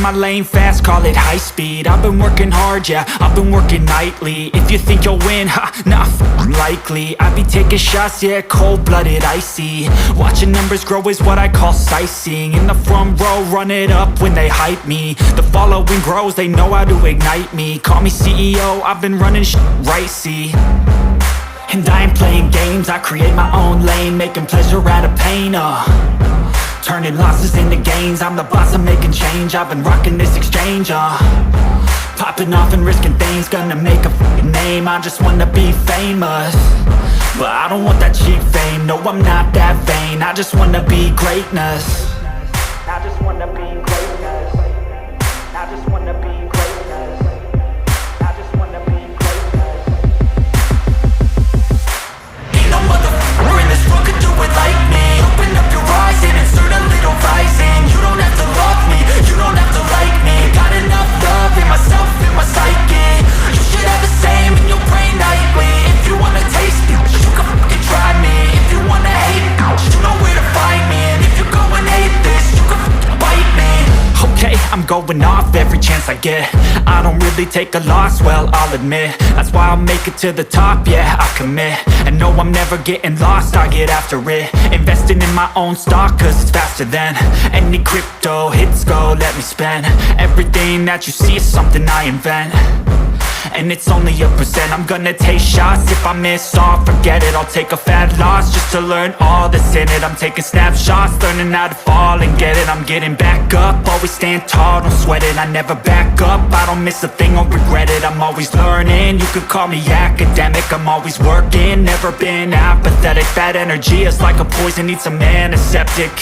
my lane fast, call it high speed. I've been working hard, yeah, I've been working nightly. If you think you'll win, ha, not likely. I be taking shots, yeah, cold-blooded, icy. Watching numbers grow is what I call sightseeing. In the front row, run it up when they hype me. The following grows, they know how to ignite me. Call me CEO, I've been running shit right, see. And I ain't playing games, I create my own lane, making pleasure out of pain, turning losses into gains. I'm the boss, I'm making change. I've been rocking this exchange, popping off and risking things. Gonna make a f***ing name. I just wanna be famous, but I don't want that cheap fame. No, I'm not that vain. I just wanna be greatness. I just wanna be greatness. I just wanna be greatness. I just wanna be greatness. Ain't no motherfucker in this world could do it like me. Open up your eyes and insert a little rising. You don't have to love me, you don't have to like me. Got enough love in myself, in my psyche. You should have the same in your brain nightly. If you wanna taste me, you can fucking try me. If you wanna hate me, you know where to find me. And if you go and hate this, you can fucking bite me. Okay, I'm going off every chance I get. I don't really take a loss, well, I'll admit. That's why I'll make it to the top, yeah, I commit. And no, I'm never getting lost, I get after it. Investing in my own stock, cause it's faster than any crypto hits go, let me spend. Everything that you see is something I invent, and it's only a percent. I'm gonna take shots, if I miss all, forget it. I'll take a fat loss just to learn all that's in it. I'm taking snapshots, learning how to fall and get it. I'm getting back up, always stand tall, don't sweat it. I never back up, I don't miss a thing or regret it. I'm always learning, you could call me academic. I'm always working, never been apathetic. That energy is like a poison, needs a antiseptic.